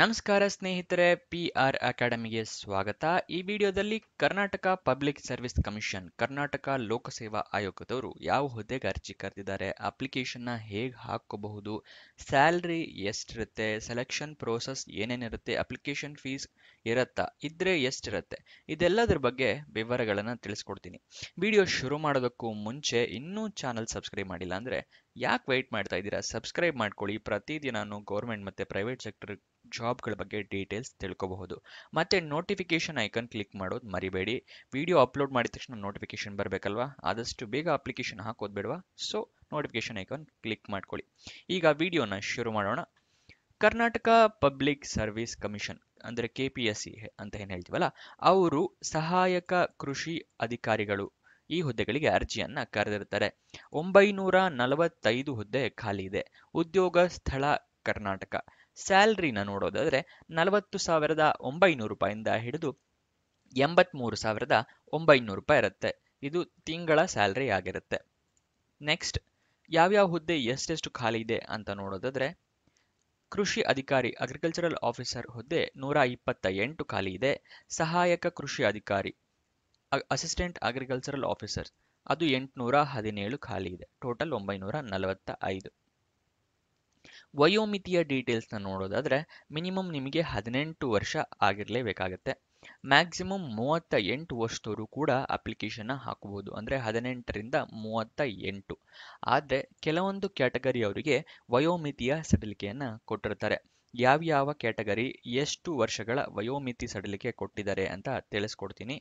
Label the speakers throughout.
Speaker 1: ನಮಸ್ಕಾರ ಸ್ನೇಹಿತರೆ, PR ಅಕಾಡೆಮಿಗೆ ಸ್ವಾಗತ. ಈ ವಿಡಿಯೋದಲ್ಲಿ Karnataka public service commission, Karnataka ಲೋಕಸೇವಾ ಆಯೋಗದವರು ಯಾವ ಹುದ್ದೆಗೆ ಅರ್ಜಿ ಕರೆದಿದ್ದಾರೆ, ಅಪ್ಲಿಕೇಶನ್ನ ಹೇಗೆ ಹಾಕೋಬಹುದು, ಸ್ಯಾಲ್ರಿ ಎಷ್ಟಿರುತ್ತೆ, ಸೆಲೆಕ್ಷನ್ ಪ್ರೋಸೆಸ್ ಏನೇನಿರುತ್ತೆ, ಅಪ್ಲಿಕೇಶನ್ ಫೀಸ್ ಇರುತ್ತಾ, ಇದ್ರೆ ಎಷ್ಟಿರುತ್ತೆ, ಇದೆಲ್ಲದರ ಬಗ್ಗೆ ವಿವರಗಳನ್ನು ತಿಳಿಸ್ಕೊಡ್ತೀನಿ. ವಿಡಿಯೋ ಶುರು ಮಾಡೋದಕ್ಕೂ ಮುಂಚೆ ಇನ್ನೂ ಚಾನಲ್ ಸಬ್ಸ್ಕ್ರೈಬ್ ಮಾಡಿಲ್ಲ ಅಂದರೆ ಯಾಕೆ ವೆಯ್ಟ್ ಮಾಡ್ತಾ ಇದ್ದೀರಾ? ಸಬ್ಸ್ಕ್ರೈಬ್ ಮಾಡ್ಕೊಳ್ಳಿ. ಪ್ರತಿದಿನಾನು ಗೌರ್ಮೆಂಟ್ ಮತ್ತು ಪ್ರೈವೇಟ್ ಸೆಕ್ಟರ್ ಜಾಬ್ಗಳ ಬಗ್ಗೆ ಡೀಟೇಲ್ಸ್ ತಿಳ್ಕೋಬಹುದು. ಮತ್ತೆ ನೋಟಿಫಿಕೇಶನ್ ಐಕನ್ ಕ್ಲಿಕ್ ಮಾಡೋದು ಮರಿಬೇಡಿ. ವಿಡಿಯೋ ಅಪ್ಲೋಡ್ ಮಾಡಿದ ತಕ್ಷಣ ನೋಟಿಫಿಕೇಶನ್ ಬರಬೇಕಲ್ವಾ? ಆದಷ್ಟು ಬೇಗ ಅಪ್ಲಿಕೇಶನ್ ಹಾಕೋದು ಬೇಡವಾ? ಸೊ ನೋಟಿಫಿಕೇಶನ್ ಐಕಾನ್ ಕ್ಲಿಕ್ ಮಾಡ್ಕೊಳ್ಳಿ. ಈಗ ವಿಡಿಯೋನ ಶುರು ಮಾಡೋಣ. ಕರ್ನಾಟಕ ಪಬ್ಲಿಕ್ ಸರ್ವಿಸ್ ಕಮಿಷನ್ ಅಂದರೆ KPSC ಅಂತ ಏನು ಹೇಳ್ತೀವಲ್ಲ, ಅವರು ಸಹಾಯಕ ಕೃಷಿ ಅಧಿಕಾರಿಗಳು ಈ ಹುದ್ದೆಗಳಿಗೆ ಅರ್ಜಿಯನ್ನ ಕರೆದಿರ್ತಾರೆ. 945 ಹುದ್ದೆ ಖಾಲಿ ಇದೆ. ಉದ್ಯೋಗ ಸ್ಥಳ ಕರ್ನಾಟಕ. ಸ್ಯಾಲ್ರಿನ ನೋಡೋದಾದ್ರೆ 40,900 ರೂಪಾಯಿಂದ ಹಿಡಿದು 83,900 ರೂಪಾಯಿ ಇರುತ್ತೆ. ಇದು ತಿಂಗಳ ಸ್ಯಾಲ್ರಿ ಆಗಿರುತ್ತೆ. ನೆಕ್ಸ್ಟ್, ಯಾವ್ಯಾವ ಹುದ್ದೆ ಎಷ್ಟೆಷ್ಟು ಖಾಲಿ ಇದೆ ಅಂತ ನೋಡೋದಾದ್ರೆ, ಕೃಷಿ ಅಧಿಕಾರಿ ಅಗ್ರಿಕಲ್ಚರಲ್ ಆಫೀಸರ್ ಹುದ್ದೆ 128 ಖಾಲಿ ಇದೆ. ಸಹಾಯಕ ಕೃಷಿ ಅಧಿಕಾರಿ ಅಸಿಸ್ಟೆಂಟ್ ಅಗ್ರಿಕಲ್ಚರಲ್ ಆಫೀಸರ್ ಅದು 817 ಖಾಲಿ ಇದೆ. ಟೋಟಲ್ 945. ವಯೋಮಿತಿಯ ಡೀಟೇಲ್ಸ್ನ ನೋಡೋದಾದ್ರೆ, ಮಿನಿಮಮ್ ನಿಮಗೆ 18 ವರ್ಷ ಆಗಿರಲೇಬೇಕಾಗತ್ತೆ. ಮ್ಯಾಕ್ಸಿಮಮ್ 38 ವರ್ಷದವರು ಕೂಡ ಅಪ್ಲಿಕೇಶನ್ನ ಹಾಕಬಹುದು, ಅಂದರೆ 18ರಿಂದ 38. ಆದರೆ ಕೆಲವೊಂದು ಕ್ಯಾಟಗರಿ ಅವರಿಗೆ ವಯೋಮಿತಿಯ ಸಡಿಲಿಕೆಯನ್ನು ಕೊಟ್ಟಿರ್ತಾರೆ. ಯಾವ್ಯಾವ ಕ್ಯಾಟಗರಿ ಎಷ್ಟು ವರ್ಷಗಳ ವಯೋಮಿತಿ ಸಡಿಲಿಕೆ ಕೊಟ್ಟಿದ್ದಾರೆ ಅಂತ ತಿಳಿಸ್ಕೊಡ್ತೀನಿ.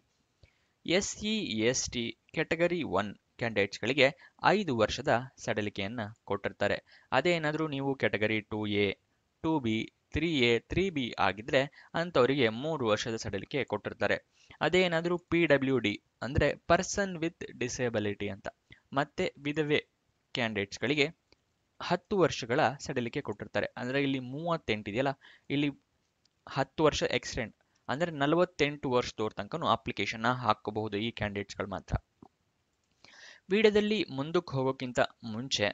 Speaker 1: SC ST ಕ್ಯಾಟಗರಿ 1 ಕ್ಯಾಂಡಿಡೇಟ್ಸ್ಗಳಿಗೆ 5 ವರ್ಷದ ಸಡಿಲಿಕೆಯನ್ನು ಕೊಟ್ಟಿರ್ತಾರೆ. ಅದೇನಾದರೂ ನೀವು category 2A 2B 3A 3B ಆಗಿದ್ರೆ ಅಂಥವರಿಗೆ 3 ವರ್ಷದ ಸಡಿಲಿಕೆ ಕೊಟ್ಟಿರ್ತಾರೆ. ಅದೇನಾದರೂ PWD ಅಂದರೆ ಪರ್ಸನ್ ವಿತ್ ಡಿಸೇಬಿಲಿಟಿ ಅಂತ, ಮತ್ತೆ ವಿಧವೆ ಕ್ಯಾಂಡಿಡೇಟ್ಸ್ಗಳಿಗೆ 10 ವರ್ಷಗಳ ಸಡಿಲಿಕೆ ಕೊಟ್ಟಿರ್ತಾರೆ. ಅಂದರೆ ಇಲ್ಲಿ 38 ಇದೆಯಲ್ಲ, ಇಲ್ಲಿ 10 ವರ್ಷ ಎಕ್ಸ್ಟೆಂಡ್ ಅಂದರೆ 48 ವರ್ಷದವ್ರ ತನಕನೂ ಅಪ್ಲಿಕೇಶನ್ನ ಹಾಕಬಹುದು ಈ ಕ್ಯಾಂಡಿಡೇಟ್ಸ್ಗಳು ಮಾತ್ರ. ವಿಡಿಯೋದಲ್ಲಿ ಮುಂದಕ್ಕೆ ಹೋಗೋಕ್ಕಿಂತ ಮುಂಚೆ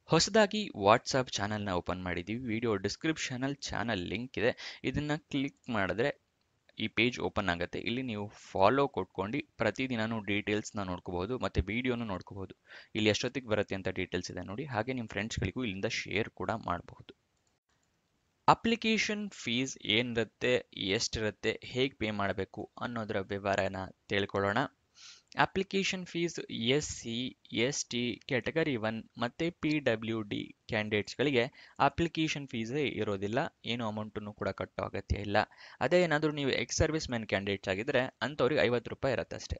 Speaker 1: ಹೊಸದಾಗಿ ವಾಟ್ಸಪ್ ಚಾನಲ್ನ ಓಪನ್ ಮಾಡಿದ್ದೀವಿ. ವಿಡಿಯೋ ಡಿಸ್ಕ್ರಿಪ್ಷನಲ್ಲಿ ಚಾನಲ್ ಲಿಂಕ್ ಇದೆ. ಇದನ್ನು ಕ್ಲಿಕ್ ಮಾಡಿದ್ರೆ ಈ ಪೇಜ್ ಓಪನ್ ಆಗುತ್ತೆ. ಇಲ್ಲಿ ನೀವು ಫಾಲೋ ಕೊಟ್ಕೊಂಡು ಪ್ರತಿದಿನಾನು ಡೀಟೇಲ್ಸ್ನ ನೋಡ್ಕೋಬಹುದು, ಮತ್ತು ವಿಡಿಯೋನು ನೋಡ್ಕೋಬಹುದು. ಇಲ್ಲಿ ಎಷ್ಟೊತ್ತಿಗೆ ಬರುತ್ತೆ ಅಂತ ಡೀಟೇಲ್ಸ್ ಇದೆ ನೋಡಿ. ಹಾಗೆ ನಿಮ್ಮ ಫ್ರೆಂಡ್ಸ್ಗಳಿಗೂ ಇಲ್ಲಿಂದ ಶೇರ್ ಕೂಡ ಮಾಡಬಹುದು. ಅಪ್ಲಿಕೇಶನ್ ಫೀಸ್ ಏನಿರುತ್ತೆ, ಎಷ್ಟಿರುತ್ತೆ, ಹೇಗೆ ಪೇ ಮಾಡಬೇಕು ಅನ್ನೋದರ ವಿವರನ ತಿಳ್ಕೊಳ್ಳೋಣ. Application fees SC ST category 1 ಮತ್ತು PWD ಕ್ಯಾಂಡಿಡೇಟ್ಸ್ಗಳಿಗೆ ಅಪ್ಲಿಕೇಶನ್ ಫೀಸೇ ಇರೋದಿಲ್ಲ. ಏನು ಅಮೌಂಟನ್ನು ಕೂಡ ಕಟ್ಟೋ ಅಗತ್ಯ ಇಲ್ಲ. ಅದೇ ಏನಾದರೂ ನೀವು ಎಕ್ಸ್ ಸರ್ವಿಸ್ ಮೆನ್ ಕ್ಯಾಂಡಿಡೇಟ್ಸ್ ಆಗಿದ್ದರೆ ಅಂಥವ್ರಿಗೆ 50 ರೂಪಾಯಿ ಇರುತ್ತೆ ಅಷ್ಟೇ.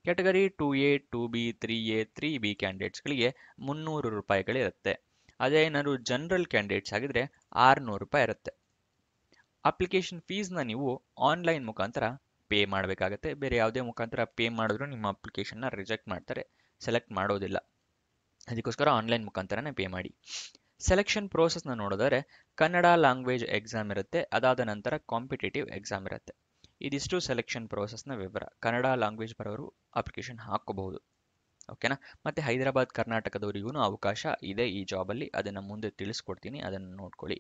Speaker 1: Category 2A 2B 3A 3B ಕ್ಯಾಂಡಿಡೇಟ್ಸ್ಗಳಿಗೆ 300 ರೂಪಾಯಿಗಳಿರುತ್ತೆ. ಅದೇ ಏನಾದ್ರು ಜನರಲ್ ಕ್ಯಾಂಡಿಡೇಟ್ಸ್ ಆಗಿದ್ರೆ 600 ರೂಪಾಯಿ ಇರುತ್ತೆ. ಅಪ್ಲಿಕೇಶನ್ ಫೀಸ್ನ ನೀವು ಆನ್ಲೈನ್ ಮುಖಾಂತರ ಪೇ ಮಾಡಬೇಕಾಗತ್ತೆ. ಬೇರೆ ಯಾವುದೇ ಮುಖಾಂತರ ಪೇ ಮಾಡಿದ್ರು ನಿಮ್ಮ ಅಪ್ಲಿಕೇಶನ್ನ ರಿಜೆಕ್ಟ್ ಮಾಡ್ತಾರೆ, ಸೆಲೆಕ್ಟ್ ಮಾಡೋದಿಲ್ಲ. ಅದಕ್ಕೋಸ್ಕರ ಆನ್ಲೈನ್ ಮುಖಾಂತರನೇ ಪೇ ಮಾಡಿ. ಸೆಲೆಕ್ಷನ್ ಪ್ರೋಸೆಸ್ನ ನೋಡಿದರೆ ಕನ್ನಡ ಲ್ಯಾಂಗ್ವೇಜ್ ಎಕ್ಸಾಮ್ ಇರುತ್ತೆ. ಅದಾದ ನಂತರ ಕಾಂಪಿಟೇಟಿವ್ ಎಕ್ಸಾಮ್ ಇರುತ್ತೆ. ಇದಿಷ್ಟು ಸೆಲೆಕ್ಷನ್ ಪ್ರೋಸೆಸ್ನ ವಿವರ. ಕನ್ನಡ ಲ್ಯಾಂಗ್ವೇಜ್ ಬರೋರು ಅಪ್ಲಿಕೇಶನ್ ಹಾಕೋಬಹುದು. ಓಕೆನಾ? ಮತ್ತು ಹೈದರಾಬಾದ್ ಕರ್ನಾಟಕದವರಿಗೂ ಅವಕಾಶ ಇದೆ ಈ ಜಾಬಲ್ಲಿ. ಅದನ್ನು ಮುಂದೆ ತಿಳಿಸ್ಕೊಡ್ತೀನಿ, ಅದನ್ನು ನೋಡ್ಕೊಳ್ಳಿ.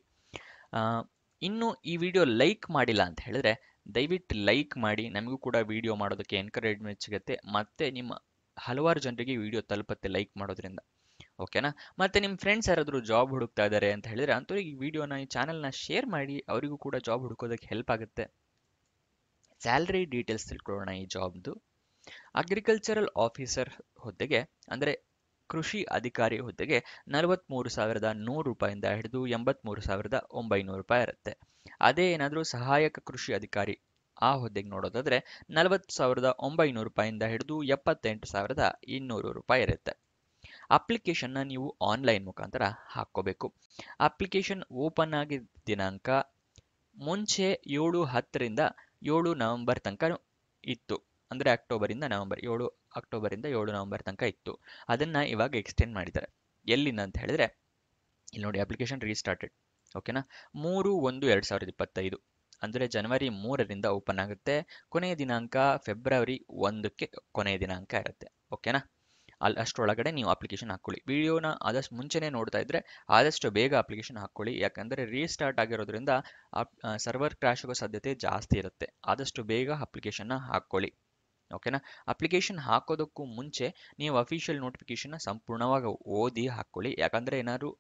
Speaker 1: ಇನ್ನು ಈ ವಿಡಿಯೋ ಲೈಕ್ ಮಾಡಿಲ್ಲ ಅಂತ ಹೇಳಿದ್ರೆ ದಯವಿಟ್ಟು ಲೈಕ್ ಮಾಡಿ. ನಮಗೂ ಕೂಡ ವಿಡಿಯೋ ಮಾಡೋದಕ್ಕೆ ಎನ್ಕರೇಜ್ಮೆಂಟ್ ಸಿಗುತ್ತೆ, ಮತ್ತು ನಿಮ್ಮ ಹಲವಾರು ಜನರಿಗೆ ವಿಡಿಯೋ ತಲುಪತ್ತೆ ಲೈಕ್ ಮಾಡೋದ್ರಿಂದ. ಓಕೆನಾ? ಮತ್ತು ನಿಮ್ಮ ಫ್ರೆಂಡ್ಸ್ ಯಾರಾದರೂ ಜಾಬ್ ಹುಡುಕ್ತಾ ಇದ್ದಾರೆ ಅಂತ ಹೇಳಿದ್ರೆ ಅಂಥವ್ರಿಗೆ ಈ ವಿಡಿಯೋನ, ಈ ಚಾನಲ್ನ ಶೇರ್ ಮಾಡಿ. ಅವರಿಗೂ ಕೂಡ ಜಾಬ್ ಹುಡುಕೋದಕ್ಕೆ ಹೆಲ್ಪ್ ಆಗುತ್ತೆ. ಸ್ಯಾಲ್ರಿ ಡೀಟೇಲ್ಸ್ ತಿಳ್ಕೊಳ್ಳೋಣ ಈ ಜಾಬ್ದು. ಅಗ್ರಿಕಲ್ಚರಲ್ ಆಫೀಸರ್ ಹುದ್ದೆಗೆ ಅಂದರೆ ಕೃಷಿ ಅಧಿಕಾರಿ ಹುದ್ದೆಗೆ 43,100 ರೂಪಾಯಿಂದ ಹಿಡಿದು 83,900 ರೂಪಾಯಿ ಇರುತ್ತೆ. ಅದೇ ಏನಾದರೂ ಸಹಾಯಕ ಕೃಷಿ ಅಧಿಕಾರಿ ಆ ಹುದ್ದೆಗೆ ನೋಡೋದಾದ್ರೆ 40,900 ರೂಪಾಯಿಂದ ಹಿಡಿದು 78,200 ರೂಪಾಯಿ ಇರುತ್ತೆ. ಅಪ್ಲಿಕೇಶನ್ನ ನೀವು ಆನ್ಲೈನ್ ಮುಖಾಂತರ ಹಾಕ್ಕೋಬೇಕು. ಅಪ್ಲಿಕೇಶನ್ ಓಪನ್ ಆಗಿದ್ದ ದಿನಾಂಕ ಮುಂಚೆ 7/10ರಿಂದ 7 ನವೆಂಬರ್ ತನಕ ಇತ್ತು. ಅಂದರೆ ಅಕ್ಟೋಬರಿಂದ ನವೆಂಬರ್, 7 ಅಕ್ಟೋಬರಿಂದ 7 ನವೆಂಬರ್ ತನಕ ಇತ್ತು. ಅದನ್ನು ಇವಾಗ ಎಕ್ಸ್ಟೆಂಡ್ ಮಾಡಿದ್ದಾರೆ. ಎಲ್ಲಿಂದ ಅಂತ ಹೇಳಿದ್ರೆ ಇಲ್ಲಿ ನೋಡಿ, ಅಪ್ಲಿಕೇಶನ್ ರೀಸ್ಟಾರ್ಟೆಡ್. ಓಕೆನಾ? 3/1/2025 ಅಂದರೆ ಜನವರಿ 3ರಿಂದ ಓಪನ್ ಆಗುತ್ತೆ. ಕೊನೆಯ ದಿನಾಂಕ ಫೆಬ್ರವರಿ 1ಕ್ಕೆ ಕೊನೆಯ ದಿನಾಂಕ ಇರುತ್ತೆ. ಓಕೆನಾ? ಅಷ್ಟರೊಳಗಡೆ ನೀವು ಅಪ್ಲಿಕೇಶನ್ ಹಾಕ್ಕೊಳ್ಳಿ. ವಿಡಿಯೋನ ಆದಷ್ಟು ಮುಂಚೆನೇ ನೋಡ್ತಾ ಇದ್ರೆ ಆದಷ್ಟು ಬೇಗ ಅಪ್ಲಿಕೇಶನ್ ಹಾಕ್ಕೊಳ್ಳಿ. ಯಾಕಂದರೆ ರೀಸ್ಟಾರ್ಟ್ ಆಗಿರೋದ್ರಿಂದ ಸರ್ವರ್ ಕ್ರ್ಯಾಶ್ ಆಗೋ ಸಾಧ್ಯತೆ ಜಾಸ್ತಿ ಇರುತ್ತೆ. ಆದಷ್ಟು ಬೇಗ ಅಪ್ಲಿಕೇಶನ್ನ ಹಾಕ್ಕೊಳ್ಳಿ. ಓಕೆನಾ? ಅಪ್ಲಿಕೇಶನ್ ಹಾಕೋದಕ್ಕೂ ಮುಂಚೆ ನೀವು ಅಫಿಷಿಯಲ್ ನೋಟಿಫಿಕೇಶನ್ನ ಸಂಪೂರ್ಣವಾಗಿ ಓದಿ ಹಾಕ್ಕೊಳ್ಳಿ. ಯಾಕಂದರೆ ಏನಾದ್ರು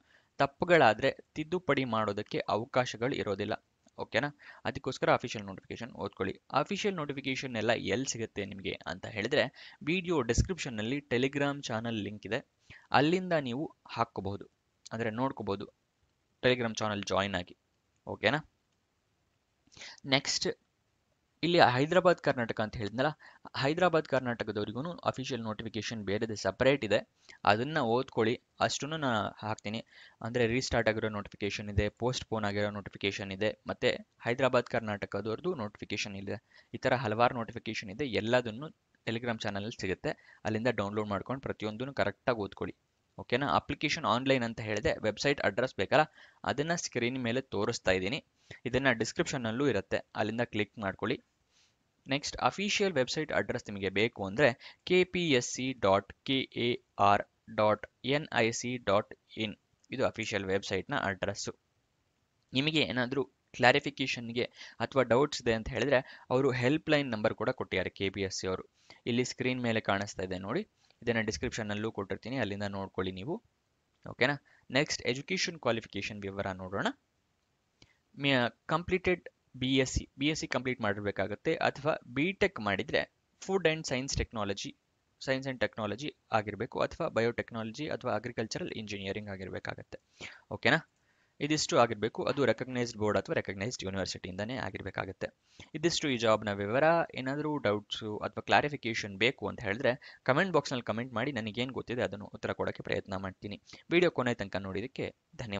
Speaker 1: ತಪ್ಪುಗಳಾದರೆ ತಿದ್ದುಪಡಿ ಮಾಡೋದಕ್ಕೆ ಅವಕಾಶಗಳು ಇರೋದಿಲ್ಲ. ಓಕೆನಾ? ಅದಕ್ಕೋಸ್ಕರ ಅಫಿಷಿಯಲ್ ನೋಟಿಫಿಕೇಶನ್ ಓದ್ಕೊಳ್ಳಿ. ಅಫಿಷಿಯಲ್ ನೋಟಿಫಿಕೇಶನ್ ಎಲ್ಲ ಎಲ್ಲಿ ಸಿಗುತ್ತೆ ನಿಮಗೆ ಅಂತ ಹೇಳಿದ್ರೆ, ವಿಡಿಯೋ ಡಿಸ್ಕ್ರಿಪ್ಷನ್ನಲ್ಲಿ ಟೆಲಿಗ್ರಾಮ್ ಚಾನಲ್ ಲಿಂಕ್ ಇದೆ. ಅಲ್ಲಿಂದ ನೀವು ಹಾಕ್ಕೋಬಹುದು, ಅಂದರೆ ನೋಡ್ಕೋಬಹುದು. ಟೆಲಿಗ್ರಾಮ್ ಚಾನಲ್ ಜಾಯಿನ್ ಆಗಿ. ಓಕೆನಾ? ನೆಕ್ಸ್ಟ್ ಇಲ್ಲಿ ಹೈದರಾಬಾದ್ ಕರ್ನಾಟಕ ಅಂತ ಹೇಳಿದ್ನಲ್ಲ, ಹೈದರಾಬಾದ್ ಕರ್ನಾಟಕದವರಿಗೂ ಅಫಿಷಿಯಲ್ ನೋಟಿಫಿಕೇಶನ್ ಬೇರೆದೇ ಸಪರೇಟ್ ಇದೆ. ಅದನ್ನು ಓದ್ಕೊಳ್ಳಿ. ಅಷ್ಟನ್ನು ನಾನು ಹಾಕ್ತೀನಿ. ಅಂದರೆ ರೀಸ್ಟಾರ್ಟ್ ಆಗಿರೋ ನೋಟಿಫಿಕೇಶನ್ ಇದೆ, ಪೋಸ್ಟ್ ಪೋನ್ ಆಗಿರೋ ನೋಟಿಫಿಕೇಶನ್ ಇದೆ, ಮತ್ತು ಹೈದರಾಬಾದ್ ಕರ್ನಾಟಕದವ್ರದ್ದು ನೋಟಿಫಿಕೇಶನ್ ಇದೆ. ಈ ಥರ ಹಲವಾರು ನೋಟಿಫಿಕೇಶನ್ ಇದೆ. ಎಲ್ಲದನ್ನು ಟೆಲಿಗ್ರಾಮ್ ಚಾನಲಲ್ಲಿ ಸಿಗುತ್ತೆ. ಅಲ್ಲಿಂದ ಡೌನ್ಲೋಡ್ ಮಾಡ್ಕೊಂಡು ಪ್ರತಿಯೊಂದನ್ನು ಕರೆಕ್ಟಾಗಿ ಓದ್ಕೊಳ್ಳಿ. ಓಕೆನಾ? ಅಪ್ಲಿಕೇಶನ್ ಆನ್ಲೈನ್ ಅಂತ ಹೇಳಿದೆ. ವೆಬ್ಸೈಟ್ ಅಡ್ರೆಸ್ ಬೇಕಲ್ಲ, ಅದನ್ನು ಸ್ಕ್ರೀನ್ ಮೇಲೆ ತೋರಿಸ್ತಾ ಇದ್ದೀನಿ. ಇದನ್ನು ಡಿಸ್ಕ್ರಿಪ್ಷನ್ನಲ್ಲೂ ಇರುತ್ತೆ, ಅಲ್ಲಿಂದ ಕ್ಲಿಕ್ ಮಾಡ್ಕೊಳ್ಳಿ. ನೆಕ್ಸ್ಟ್ ಅಫಿಷಿಯಲ್ ವೆಬ್ಸೈಟ್ ಅಡ್ರೆಸ್ ನಿಮಗೆ ಬೇಕು ಅಂದರೆ kpsc.kar.nic.in ಇದು ಅಫಿಷಿಯಲ್ ವೆಬ್ಸೈಟ್ನ ಅಡ್ರೆಸ್ಸು. ನಿಮಗೆ ಏನಾದರೂ ಕ್ಲಾರಿಫಿಕೇಷನ್ಗೆ ಅಥವಾ ಡೌಟ್ಸ್ ಇದೆ ಅಂತ ಹೇಳಿದ್ರೆ ಅವರು ಹೆಲ್ಪ್ಲೈನ್ ನಂಬರ್ ಕೂಡ ಕೊಟ್ಟಿದ್ದಾರೆ KPSC ಅವರು. ಇಲ್ಲಿ ಸ್ಕ್ರೀನ್ ಮೇಲೆ ಕಾಣಿಸ್ತಾ ಇದೆ ನೋಡಿ. ಇದನ್ನು ಡಿಸ್ಕ್ರಿಪ್ಷನ್ನಲ್ಲೂ ಕೊಟ್ಟಿರ್ತೀನಿ, ಅಲ್ಲಿಂದ ನೋಡ್ಕೊಳ್ಳಿ ನೀವು. ಓಕೆನಾ? ನೆಕ್ಸ್ಟ್ ಎಜುಕೇಷನ್ ಕ್ವಾಲಿಫಿಕೇಷನ್ ವಿವರ ನೋಡೋಣ. ಕಂಪ್ಲೀಟೆಡ್ BSc ಕಂಪ್ಲೀಟ್ ಮಾಡಿರಬೇಕಾಗುತ್ತೆ, ಅಥವಾ BTech ಮಾಡಿದರೆ food and science and technology ಆಗಿರಬೇಕು, ಅಥವಾ ಬಯೋಟೆಕ್ನಾಲಜಿ ಅಥವಾ ಅಗ್ರಿಕಲ್ಚರಲ್ ಇಂಜಿನಿಯರಿಂಗ್ ಆಗಿರಬೇಕಾಗತ್ತೆ. ಓಕೆನಾ? ಇದಿಷ್ಟು ಆಗಿರಬೇಕು. ಅದು ರೆಕಗ್ನೈಸ್ಡ್ ಬೋರ್ಡ್ ಅಥವಾ ರೆಕಗ್ನೈಸ್ಡ್ ಯೂನಿವರ್ಸಿಟಿಯಿಂದನೇ ಆಗಿರಬೇಕಾಗತ್ತೆ. ಇದಿಷ್ಟು ಈ ಜಾಬ್ನ ವಿವರ. ಏನಾದರೂ ಡೌಟ್ಸು ಅಥವಾ ಕ್ಲಾರಿಫಿಕೇಷನ್ ಬೇಕು ಅಂತ ಹೇಳಿದ್ರೆ ಕಮೆಂಟ್ ಬಾಕ್ಸ್ನಲ್ಲಿ ಕಮೆಂಟ್ ಮಾಡಿ. ನನಗೇನು ಗೊತ್ತಿದೆ ಅದನ್ನು ಉತ್ತರ ಕೊಡೋಕ್ಕೆ ಪ್ರಯತ್ನ ಮಾಡ್ತೀನಿ. ವಿಡಿಯೋ ಕೊನೆ ತನಕ ನೋಡಿದ್ದಕ್ಕೆ ಧನ್ಯವಾದ.